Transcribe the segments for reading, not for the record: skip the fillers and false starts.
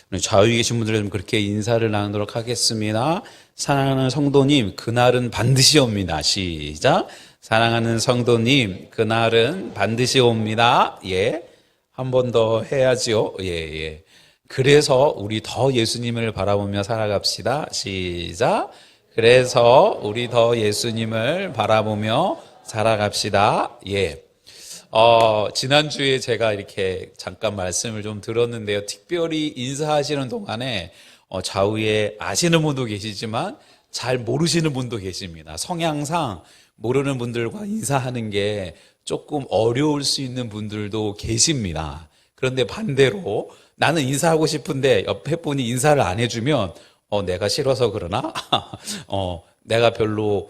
우리 좌우에 계신 분들은 좀 그렇게 인사를 나누도록 하겠습니다. 사랑하는 성도님, 그날은 반드시 옵니다. 시작. 사랑하는 성도님, 그날은 반드시 옵니다. 예. 한 번 더 해야지요. 예, 예. 그래서 우리 더 예수님을 바라보며 살아갑시다. 시작. 그래서 우리 더 예수님을 바라보며 살아갑시다. 예. 지난주에 제가 이렇게 잠깐 말씀을 좀 들었는데요. 특별히 인사하시는 동안에 좌우에 아시는 분도 계시지만 잘 모르시는 분도 계십니다. 성향상 모르는 분들과 인사하는 게 조금 어려울 수 있는 분들도 계십니다. 그런데 반대로 나는 인사하고 싶은데 옆에 분이 인사를 안 해주면 내가 싫어서 그러나? 내가 별로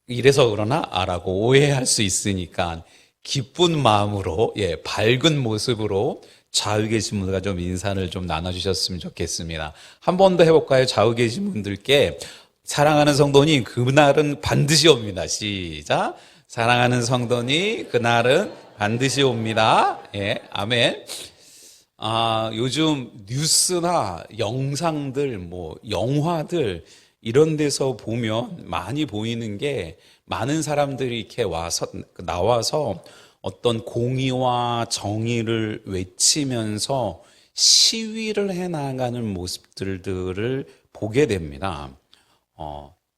이래서 그러나? 라고 오해할 수 있으니까 기쁜 마음으로, 예, 밝은 모습으로 좌우에 계신 분들과 좀 인사를 좀 나눠주셨으면 좋겠습니다. 한 번 더 해볼까요? 좌우에 계신 분들께 사랑하는 성도님, 그날은 반드시 옵니다. 시작. 사랑하는 성도님, 그날은 반드시 옵니다. 예, 아멘. 요즘 뉴스나 영상들, 영화들, 이런 데서 보면 많이 보이는 게 많은 사람들이 이렇게 나와서 어떤 공의와 정의를 외치면서 시위를 해나가는 모습들을 보게 됩니다.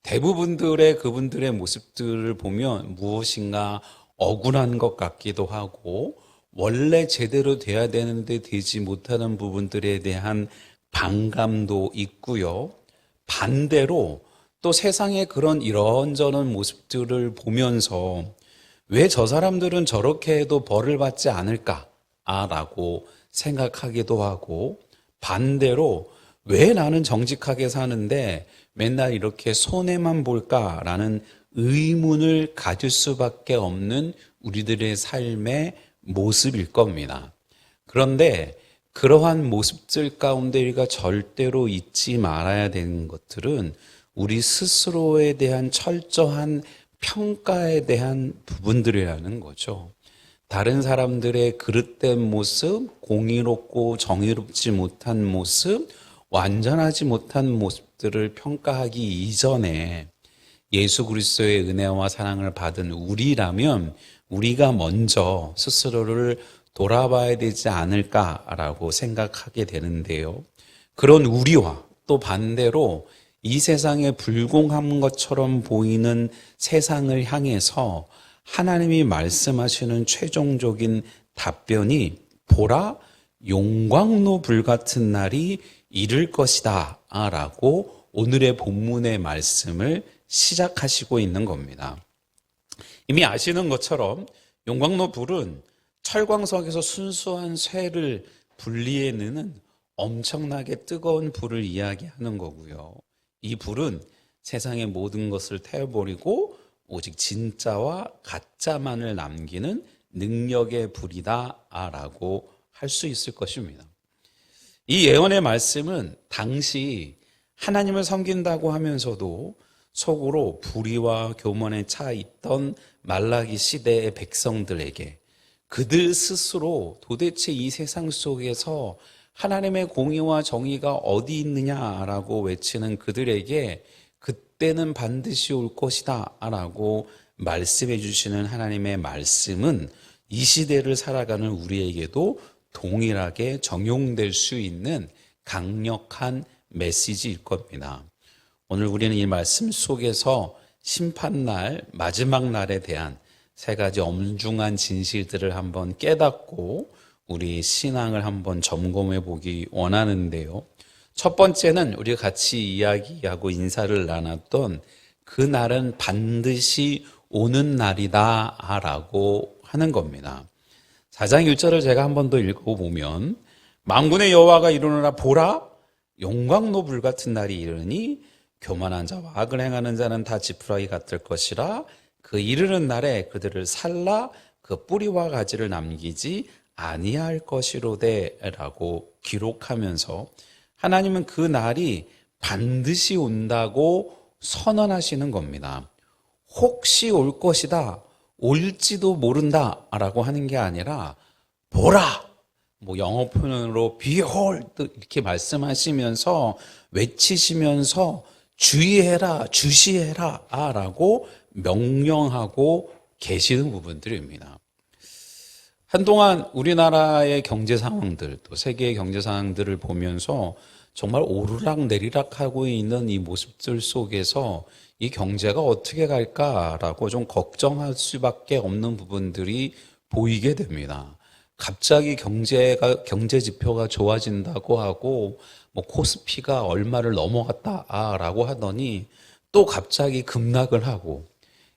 대부분들의 그분들의 모습들을 보면 무엇인가 억울한 것 같기도 하고 원래 제대로 돼야 되는데 되지 못하는 부분들에 대한 반감도 있고요. 반대로 또 세상의 그런 이런저런 모습들을 보면서 왜 저 사람들은 저렇게 해도 벌을 받지 않을까라고 생각하기도 하고 반대로 왜 나는 정직하게 사는데 맨날 이렇게 손해만 볼까라는 의문을 가질 수밖에 없는 우리들의 삶의 모습일 겁니다. 그런데 그러한 모습들 가운데 우리가 절대로 잊지 말아야 되는 것들은 우리 스스로에 대한 철저한 평가에 대한 부분들이라는 거죠. 다른 사람들의 그릇된 모습, 공의롭고 정의롭지 못한 모습, 완전하지 못한 모습들을 평가하기 이전에 예수 그리스도의 은혜와 사랑을 받은 우리라면 우리가 먼저 스스로를 돌아봐야 되지 않을까라고 생각하게 되는데요. 그런 우리와 또 반대로 이 세상에 불공한 것처럼 보이는 세상을 향해서 하나님이 말씀하시는 최종적인 답변이 보라, 용광로 불같은 날이 이를 것이다 라고 오늘의 본문의 말씀을 시작하시고 있는 겁니다. 이미 아시는 것처럼 용광로 불은 철광석에서 순수한 쇠를 분리해내는 엄청나게 뜨거운 불을 이야기하는 거고요. 이 불은 세상의 모든 것을 태워버리고 오직 진짜와 가짜만을 남기는 능력의 불이다라고 할 수 있을 것입니다. 이 예언의 말씀은 당시 하나님을 섬긴다고 하면서도 속으로 불의와 교만에 차 있던 말라기 시대의 백성들에게 그들 스스로 도대체 이 세상 속에서 하나님의 공의와 정의가 어디 있느냐라고 외치는 그들에게 그때는 반드시 올 것이다 라고 말씀해 주시는 하나님의 말씀은 이 시대를 살아가는 우리에게도 동일하게 적용될 수 있는 강력한 메시지일 겁니다. 오늘 우리는 이 말씀 속에서 심판날, 마지막 날에 대한 세 가지 엄중한 진실들을 한번 깨닫고 우리 신앙을 한번 점검해 보기 원하는데요. 첫 번째는 우리가 같이 이야기하고 인사를 나눴던 그날은 반드시 오는 날이다 라고 하는 겁니다. 4장 1절을 제가 한 번 더 읽어보면 만군의 여호와가 이르노라 보라 용광로 불같은 날이 이르니 교만한 자와 악을 행하는 자는 다 지푸라기 같을 것이라 그 이르는 날에 그들을 살라 그 뿌리와 가지를 남기지 아니할 것이로되 라고 기록하면서 하나님은 그 날이 반드시 온다고 선언하시는 겁니다. 혹시 올 것이다, 올지도 모른다 라고 하는 게 아니라 보라, 뭐 영어 표현으로 behold 이렇게 말씀하시면서 외치시면서 주의해라, 주시해라 라고 명령하고 계시는 부분들입니다. 한동안 우리나라의 경제 상황들, 또 세계의 경제 상황들을 보면서 정말 오르락 내리락 하고 있는 이 모습들 속에서 이 경제가 어떻게 갈까라고 좀 걱정할 수밖에 없는 부분들이 보이게 됩니다. 갑자기 경제 지표가 좋아진다고 하고 뭐 코스피가 얼마를 넘어갔다라고 하더니 또 갑자기 급락을 하고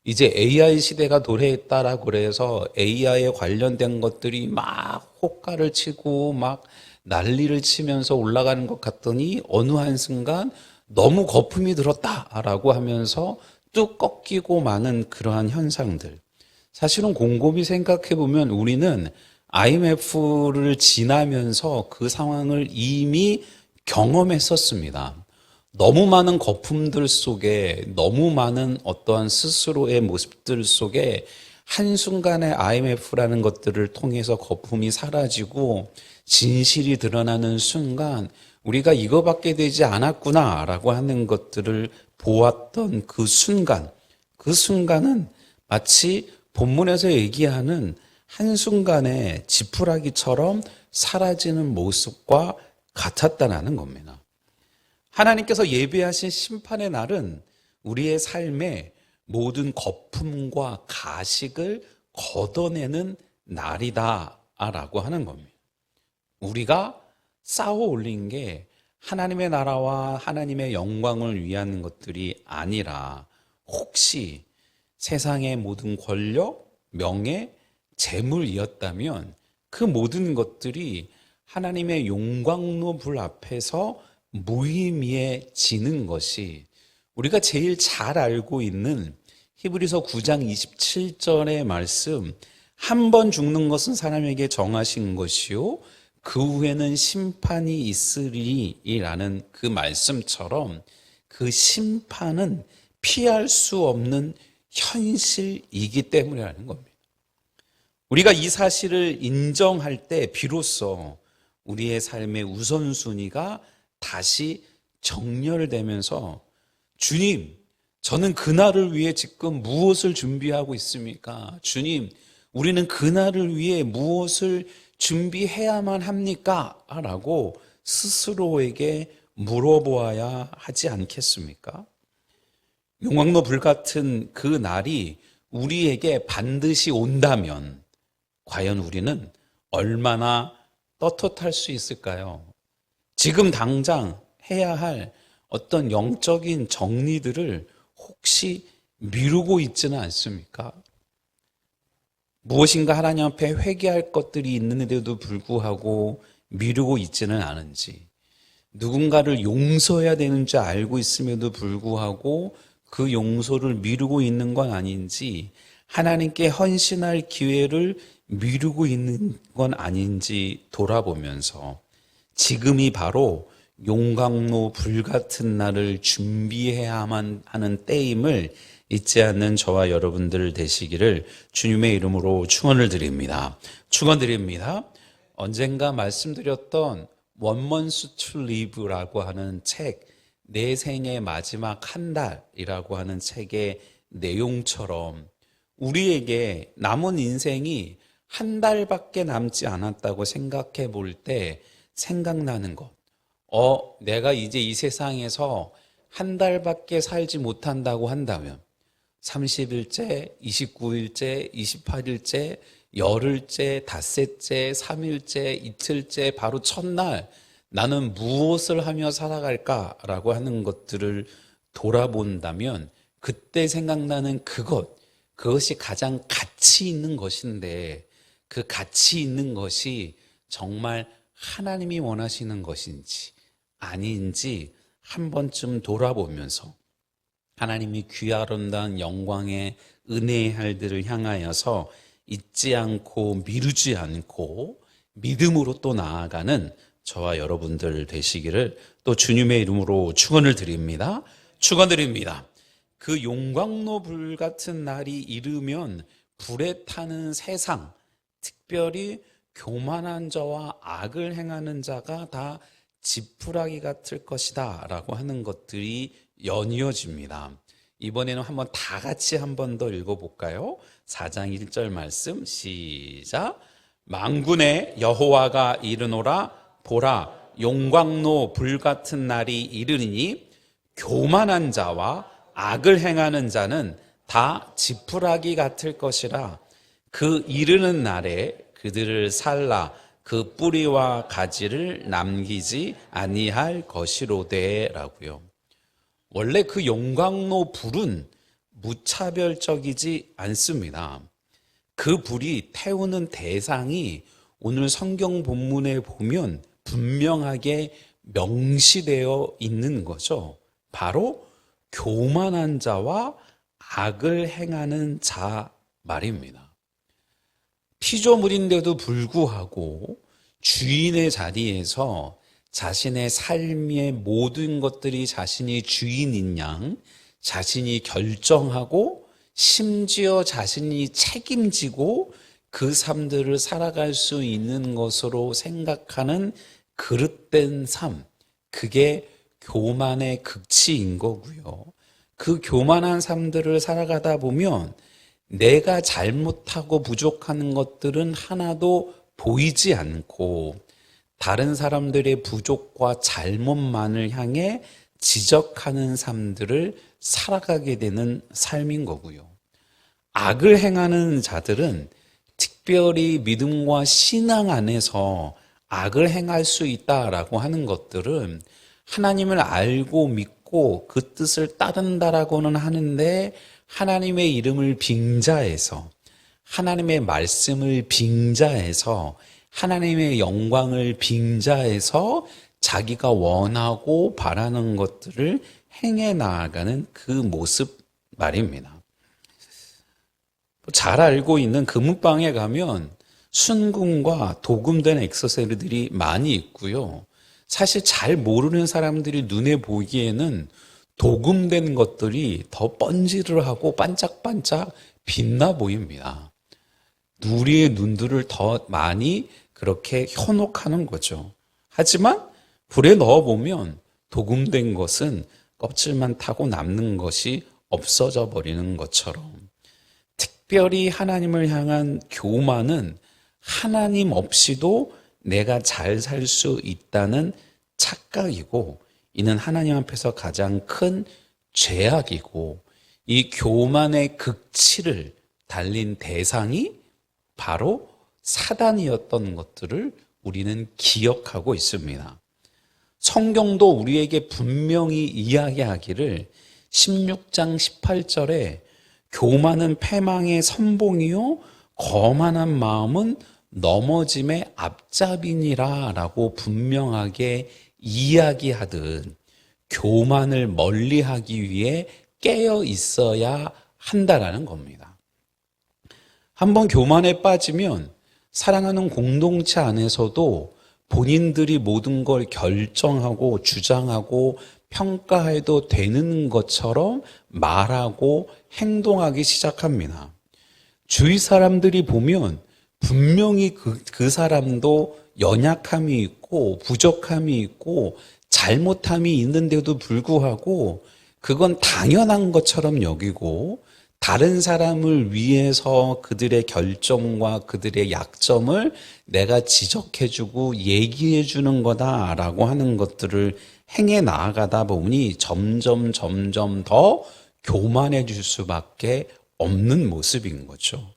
이제 AI 시대가 도래했다라고 그래서 AI에 관련된 것들이 막 호가를 치고 막 난리를 치면서 올라가는 것 같더니 어느 한순간 너무 거품이 들었다라고 하면서 뚝 꺾이고 마는 그러한 현상들. 사실은 곰곰이 생각해 보면 우리는 IMF를 지나면서 그 상황을 이미 경험했었습니다. 너무 많은 거품들 속에, 너무 많은 어떠한 스스로의 모습들 속에 한순간에 IMF라는 것들을 통해서 거품이 사라지고 진실이 드러나는 순간 우리가 이거밖에 되지 않았구나라고 하는 것들을 보았던 그 순간은 마치 본문에서 얘기하는 한순간에 지푸라기처럼 사라지는 모습과 같았다는 겁니다. 하나님께서 예비하신 심판의 날은 우리의 삶에 모든 거품과 가식을 걷어내는 날이다라고 하는 겁니다. 우리가 쌓아 올린 게 하나님의 나라와 하나님의 영광을 위한 것들이 아니라 혹시 세상의 모든 권력, 명예, 재물이었다면 그 모든 것들이 하나님의 용광로 불 앞에서 무의미해지는 것이 우리가 제일 잘 알고 있는 히브리서 9장 27절의 말씀, 한 번 죽는 것은 사람에게 정하신 것이요 그 후에는 심판이 있으리라는 그 말씀처럼 그 심판은 피할 수 없는 현실이기 때문이라는 겁니다. 우리가 이 사실을 인정할 때 비로소 우리의 삶의 우선순위가 다시 정렬되면서 주님, 저는 그날을 위해 지금 무엇을 준비하고 있습니까? 주님, 우리는 그날을 위해 무엇을 준비해야만 합니까? 라고 스스로에게 물어보아야 하지 않겠습니까? 용광로 불같은 그 날이 우리에게 반드시 온다면 과연 우리는 얼마나 떳떳할 수 있을까요? 지금 당장 해야 할 어떤 영적인 정리들을 혹시 미루고 있지는 않습니까? 무엇인가 하나님 앞에 회개할 것들이 있는데도 불구하고 미루고 있지는 않은지, 누군가를 용서해야 되는 줄 알고 있음에도 불구하고 그 용서를 미루고 있는 건 아닌지, 하나님께 헌신할 기회를 미루고 있는 건 아닌지 돌아보면서 지금이 바로 용광로 불같은 날을 준비해야만 하는 때임을 잊지 않는 저와 여러분들 되시기를 주님의 이름으로 축원을 드립니다. 축원드립니다. 언젠가 말씀드렸던 One Month to Live라고 하는 책, 내 생의 마지막 한 달이라고 하는 책의 내용처럼 우리에게 남은 인생이 한 달밖에 남지 않았다고 생각해 볼 때 생각나는 것. 내가 이제 이 세상에서 한 달밖에 살지 못한다고 한다면 30일째, 29일째, 28일째, 열흘째, 닷새째, 3일째, 이틀째, 바로 첫날 나는 무엇을 하며 살아갈까라고 하는 것들을 돌아본다면 그때 생각나는 그것이 가장 가치 있는 것인데 그 가치 있는 것이 정말 하나님이 원하시는 것인지 아닌지 한 번쯤 돌아보면서 하나님이 귀하론단 영광의 은혜의 할들을 향하여서 잊지 않고 미루지 않고 믿음으로 또 나아가는 저와 여러분들 되시기를 또 주님의 이름으로 축원을 드립니다. 축원드립니다. 그 용광로 불 같은 날이 이르면 불에 타는 세상, 특별히 교만한 자와 악을 행하는 자가 다 지푸라기 같을 것이다 라고 하는 것들이 연이어집니다. 이번에는 한번 다 같이 한 번 더 읽어볼까요? 4장 1절 말씀 시작. 만군의 여호와가 이르노라 보라 용광로 불같은 날이 이르리니 교만한 자와 악을 행하는 자는 다 지푸라기 같을 것이라. 그 이르는 날에 그들을 살라 그 뿌리와 가지를 남기지 아니할 것이로되 라고요. 원래 그 용광로 불은 무차별적이지 않습니다. 그 불이 태우는 대상이 오늘 성경 본문에 보면 분명하게 명시되어 있는 거죠. 바로 교만한 자와 악을 행하는 자 말입니다. 피조물인데도 불구하고 주인의 자리에서 자신의 삶의 모든 것들이 자신이 주인인 양, 자신이 결정하고 심지어 자신이 책임지고 그 삶들을 살아갈 수 있는 것으로 생각하는 그릇된 삶, 그게 교만의 극치인 거고요. 그 교만한 삶들을 살아가다 보면 내가 잘못하고 부족한 것들은 하나도 보이지 않고 다른 사람들의 부족과 잘못만을 향해 지적하는 삶들을 살아가게 되는 삶인 거고요. 악을 행하는 자들은 특별히 믿음과 신앙 안에서 악을 행할 수 있다라고 하는 것들은 하나님을 알고 믿고 그 뜻을 따른다라고는 하는데 하나님의 이름을 빙자해서 하나님의 말씀을 빙자해서 하나님의 영광을 빙자해서 자기가 원하고 바라는 것들을 행해 나아가는 그 모습 말입니다. 잘 알고 있는 금은방에 가면 순금과 도금된 액세서리들이 많이 있고요. 사실 잘 모르는 사람들이 눈에 보기에는 도금된 것들이 더 번지르하고 반짝반짝 빛나 보입니다. 우리의 눈들을 더 많이 그렇게 현혹하는 거죠. 하지만 불에 넣어보면 도금된 것은 껍질만 타고 남는 것이 없어져 버리는 것처럼 특별히 하나님을 향한 교만은 하나님 없이도 내가 잘 살 수 있다는 착각이고 이는 하나님 앞에서 가장 큰 죄악이고 이 교만의 극치를 달린 대상이 바로 사단이었던 것들을 우리는 기억하고 있습니다. 성경도 우리에게 분명히 이야기하기를 16장 18절에 교만은 패망의 선봉이요 거만한 마음은 넘어짐의 앞잡이니라 라고 분명하게 이야기하듯 교만을 멀리하기 위해 깨어 있어야 한다라는 겁니다. 한번 교만에 빠지면 사랑하는 공동체 안에서도 본인들이 모든 걸 결정하고 주장하고 평가해도 되는 것처럼 말하고 행동하기 시작합니다. 주위 사람들이 보면 분명히 그 사람도 연약함이 있고 부족함이 있고 잘못함이 있는데도 불구하고 그건 당연한 것처럼 여기고 다른 사람을 위해서 그들의 결정과 그들의 약점을 내가 지적해주고 얘기해주는 거다라고 하는 것들을 행해 나아가다 보니 점점 더 교만해질 수밖에 없는 모습인 거죠.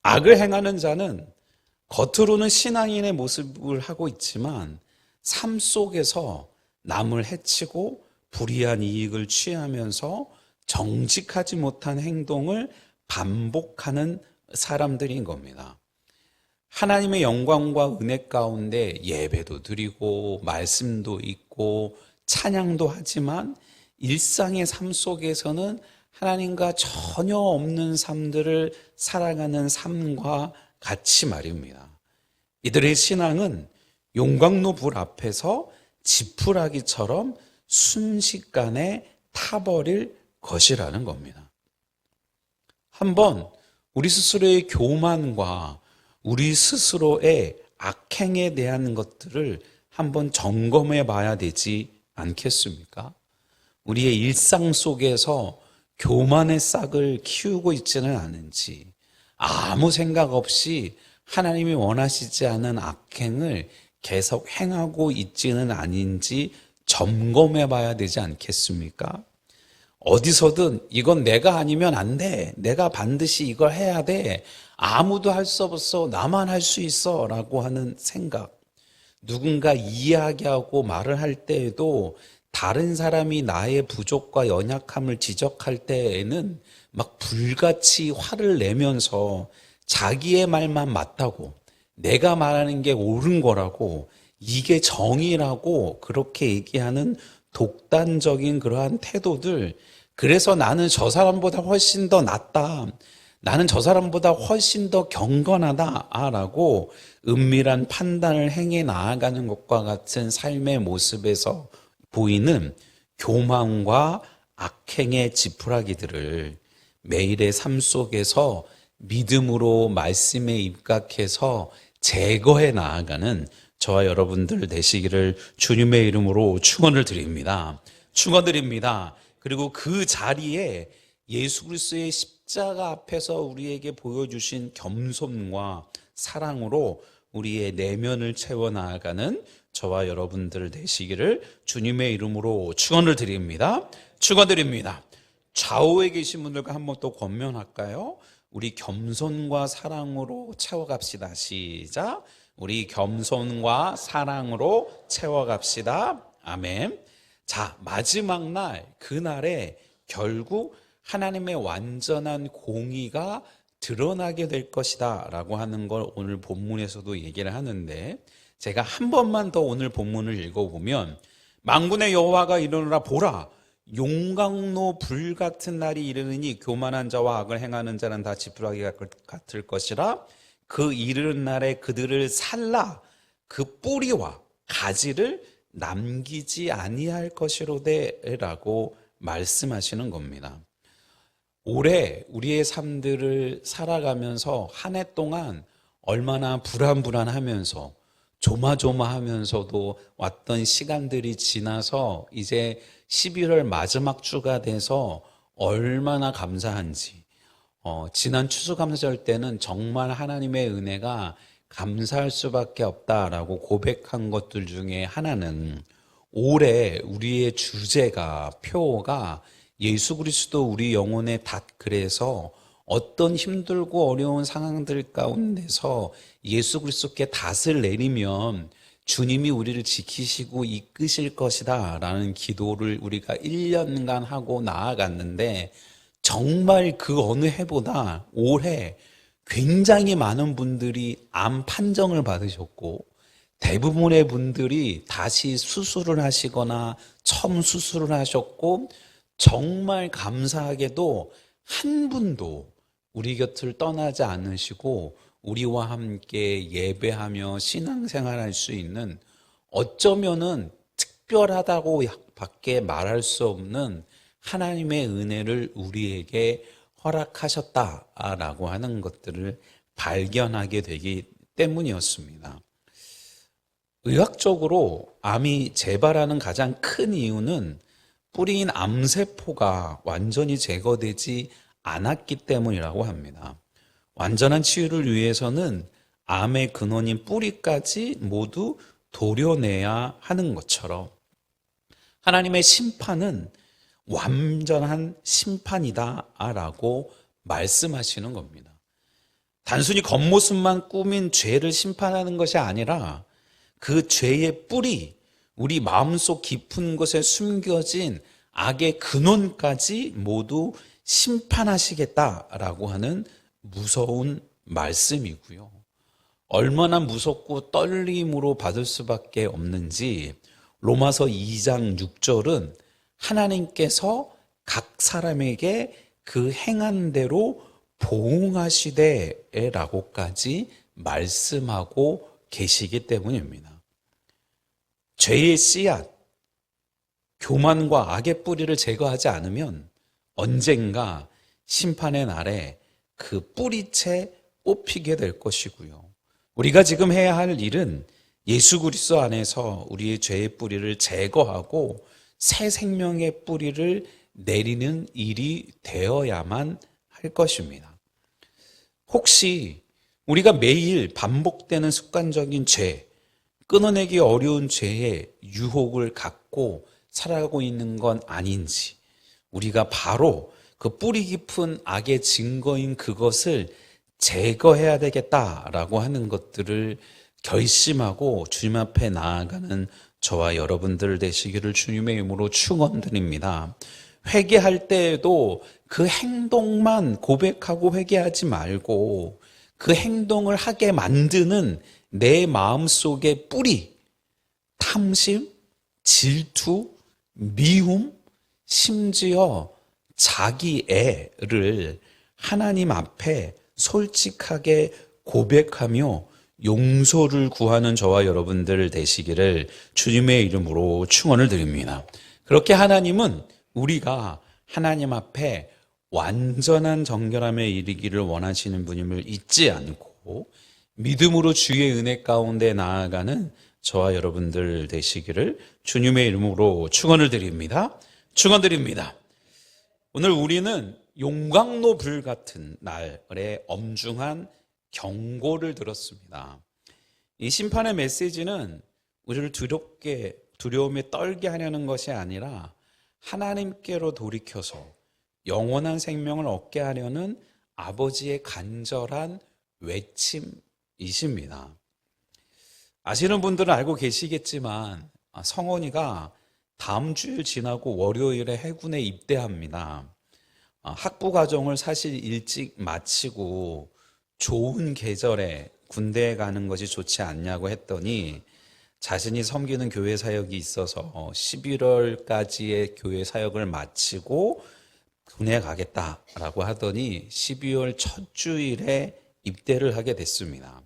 악을 행하는 자는 겉으로는 신앙인의 모습을 하고 있지만 삶 속에서 남을 해치고 불이한 이익을 취하면서 정직하지 못한 행동을 반복하는 사람들인 겁니다. 하나님의 영광과 은혜 가운데 예배도 드리고 말씀도 있고 찬양도 하지만 일상의 삶 속에서는 하나님과 전혀 없는 삶들을 살아가는 삶과 같이 말입니다. 이들의 신앙은 용광로 불 앞에서 지푸라기처럼 순식간에 타버릴 것이라는 겁니다. 한번 우리 스스로의 교만과 우리 스스로의 악행에 대한 것들을 한번 점검해 봐야 되지 않겠습니까? 우리의 일상 속에서 교만의 싹을 키우고 있지는 않은지, 아무 생각 없이 하나님이 원하시지 않은 악행을 계속 행하고 있지는 아닌지 점검해 봐야 되지 않겠습니까? 어디서든 이건 내가 아니면 안 돼. 내가 반드시 이걸 해야 돼. 아무도 할 수 없어. 나만 할 수 있어. 라고 하는 생각. 누군가 이야기하고 말을 할 때에도 다른 사람이 나의 부족과 연약함을 지적할 때에는 막 불같이 화를 내면서 자기의 말만 맞다고, 내가 말하는 게 옳은 거라고, 이게 정의라고 그렇게 얘기하는 독단적인 그러한 태도들, 그래서 나는 저 사람보다 훨씬 더 낫다, 나는 저 사람보다 훨씬 더 경건하다 라고 은밀한 판단을 행해 나아가는 것과 같은 삶의 모습에서 보이는 교만과 악행의 지푸라기들을 매일의 삶 속에서 믿음으로 말씀에 입각해서 제거해 나아가는 저와 여러분들 되시기를 주님의 이름으로 축원을 드립니다. 축원드립니다. 그리고 그 자리에 예수 그리스도의 십자가 앞에서 우리에게 보여주신 겸손과 사랑으로 우리의 내면을 채워 나아가는 저와 여러분들 되시기를 주님의 이름으로 축원을 드립니다. 축원드립니다. 좌우에 계신 분들과 한번 또 권면할까요? 우리 겸손과 사랑으로 채워갑시다. 시작. 우리 겸손과 사랑으로 채워갑시다. 아멘. 자, 마지막 날, 그날에 결국 하나님의 완전한 공의가 드러나게 될 것이다 라고 하는 걸 오늘 본문에서도 얘기를 하는데, 제가 한 번만 더 오늘 본문을 읽어보면, 만군의 여호와가 이르노라, 보라 용광로 불 같은 날이 이르느니 교만한 자와 악을 행하는 자는 다 지푸라기가 같을 것이라. 그 이르는 날에 그들을 살라 그 뿌리와 가지를 남기지 아니할 것이로되 라고 말씀하시는 겁니다. 올해 우리의 삶들을 살아가면서 한 해 동안 얼마나 불안불안하면서 조마조마하면서도 왔던 시간들이 지나서 이제 11월 마지막 주가 돼서 얼마나 감사한지, 지난 추수감사절 때는 정말 하나님의 은혜가 감사할 수밖에 없다라고 고백한 것들 중에 하나는, 올해 우리의 주제가, 표어가 예수 그리스도 우리 영혼의 닷, 그래서 어떤 힘들고 어려운 상황들 가운데서 예수 그리스도께 닷을 내리면 주님이 우리를 지키시고 이끄실 것이다 라는 기도를 우리가 1년간 하고 나아갔는데, 정말 그 어느 해보다 올해 굉장히 많은 분들이 암 판정을 받으셨고, 대부분의 분들이 다시 수술을 하시거나 처음 수술을 하셨고, 정말 감사하게도 한 분도 우리 곁을 떠나지 않으시고 우리와 함께 예배하며 신앙생활할 수 있는, 어쩌면은 특별하다고 밖에 말할 수 없는 하나님의 은혜를 우리에게 허락하셨다라고 하는 것들을 발견하게 되기 때문이었습니다. 의학적으로 암이 재발하는 가장 큰 이유는 뿌리인 암세포가 완전히 제거되지 않았기 때문이라고 합니다. 완전한 치유를 위해서는 암의 근원인 뿌리까지 모두 도려내야 하는 것처럼, 하나님의 심판은 완전한 심판이다 라고 말씀하시는 겁니다. 단순히 겉모습만 꾸민 죄를 심판하는 것이 아니라 그 죄의 뿌리, 우리 마음속 깊은 곳에 숨겨진 악의 근원까지 모두 심판하시겠다라고 하는 무서운 말씀이고요. 얼마나 무섭고 떨림으로 받을 수밖에 없는지, 로마서 2장 6절은 하나님께서 각 사람에게 그 행한 대로 보응하시되 라고까지 말씀하고 계시기 때문입니다. 죄의 씨앗, 교만과 악의 뿌리를 제거하지 않으면 언젠가 심판의 날에 그 뿌리채 뽑히게 될 것이고요. 우리가 지금 해야 할 일은 예수 그리스도 안에서 우리의 죄의 뿌리를 제거하고 새 생명의 뿌리를 내리는 일이 되어야만 할 것입니다. 혹시 우리가 매일 반복되는 습관적인 죄, 끊어내기 어려운 죄의 유혹을 갖고 살아가고 있는 건 아닌지, 우리가 바로 그 뿌리 깊은 악의 증거인 그것을 제거해야 되겠다라고 하는 것들을 결심하고 주님 앞에 나아가는 저와 여러분들 되시기를 주님의 이름으로 축원드립니다. 회개할 때에도 그 행동만 고백하고 회개하지 말고 그 행동을 하게 만드는 내 마음속의 뿌리, 탐심, 질투, 미움, 심지어 자기애를 하나님 앞에 솔직하게 고백하며 용서를 구하는 저와 여러분들 되시기를 주님의 이름으로 축원을 드립니다. 그렇게 하나님은 우리가 하나님 앞에 완전한 정결함에 이르기를 원하시는 분임을 잊지 않고 믿음으로 주의 은혜 가운데 나아가는 저와 여러분들 되시기를 주님의 이름으로 축원을 드립니다. 축원드립니다. 오늘 우리는 용광로 불 같은 날의 엄중한 경고를 들었습니다. 이 심판의 메시지는 우리를 두려움에 떨게 하려는 것이 아니라 하나님께로 돌이켜서 영원한 생명을 얻게 하려는 아버지의 간절한 외침이십니다. 아시는 분들은 알고 계시겠지만 성원이가 다음 주일 지나고 월요일에 해군에 입대합니다. 학부 과정을 사실 일찍 마치고 좋은 계절에 군대에 가는 것이 좋지 않냐고 했더니 자신이 섬기는 교회 사역이 있어서 11월까지의 교회 사역을 마치고 군에 가겠다라고 하더니 12월 첫 주일에 입대를 하게 됐습니다.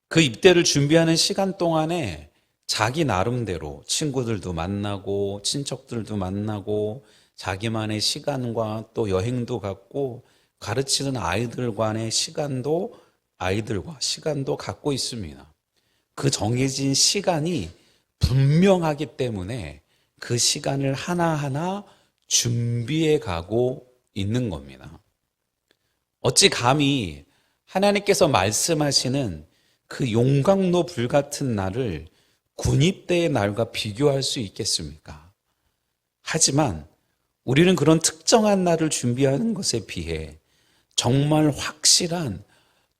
그 입대를 준비하는 시간 동안에 자기 나름대로 친구들도 만나고 친척들도 만나고 자기만의 시간과 또 여행도 갖고 가르치는 아이들과의 아이들과 시간도 갖고 있습니다. 그 정해진 시간이 분명하기 때문에 그 시간을 하나하나 준비해 가고 있는 겁니다. 어찌 감히 하나님께서 말씀하시는 그 용광로 불 같은 날을 군입대의 날과 비교할 수 있겠습니까? 하지만 우리는 그런 특정한 날을 준비하는 것에 비해 정말 확실한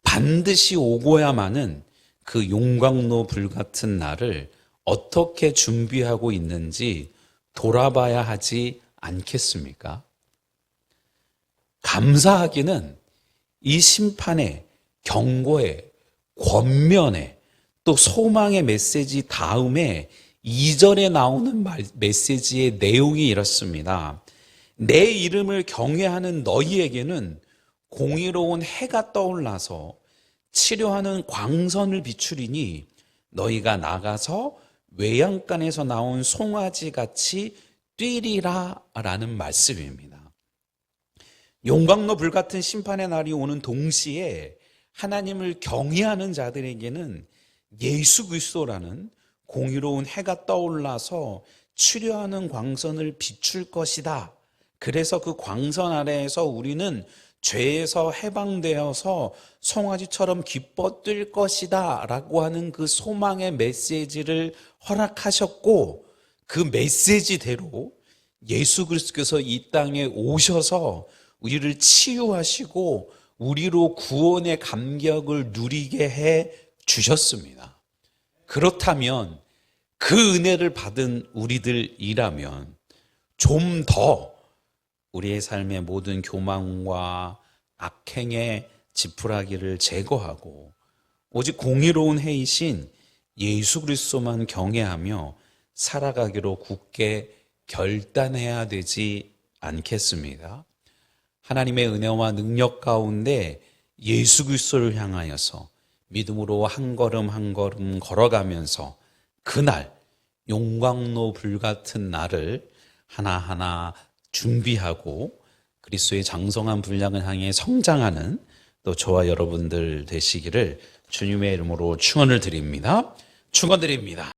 반드시 오고야만은 그 용광로 불 같은 날을 어떻게 준비하고 있는지 돌아봐야 하지 않겠습니까? 감사하기는 이 심판의 경고의 권면의 또 소망의 메시지 다음에 2절에 나오는 메시지의 내용이 이렇습니다. 내 이름을 경외하는 너희에게는 공의로운 해가 떠올라서 치료하는 광선을 비추리니 너희가 나가서 외양간에서 나온 송아지 같이 뛰리라 라는 말씀입니다. 용광로 불 같은 심판의 날이 오는 동시에 하나님을 경외하는 자들에게는 예수 그리스도라는 공의로운 해가 떠올라서 치료하는 광선을 비출 것이다. 그래서 그 광선 아래에서 우리는 죄에서 해방되어서 송아지처럼 기뻐 뛸 것이다 라고 하는 그 소망의 메시지를 허락하셨고 그 메시지대로 예수 그리스도께서 이 땅에 오셔서 우리를 치유하시고 우리로 구원의 감격을 누리게 해 주셨습니다. 그렇다면 그 은혜를 받은 우리들이라면 좀 더 우리의 삶의 모든 교만과 악행의 지푸라기를 제거하고 오직 공의로운 해이신 예수 그리스도만 경외하며 살아가기로 굳게 결단해야 되지 않겠습니까? 하나님의 은혜와 능력 가운데 예수 그리스도를 향하여서 믿음으로 한 걸음 한 걸음 걸어가면서 그날 용광로 불 같은 날을 하나하나 준비하고 그리스도의 장성한 분량을 향해 성장하는 또 저와 여러분들 되시기를 주님의 이름으로 축원을 드립니다. 축원드립니다.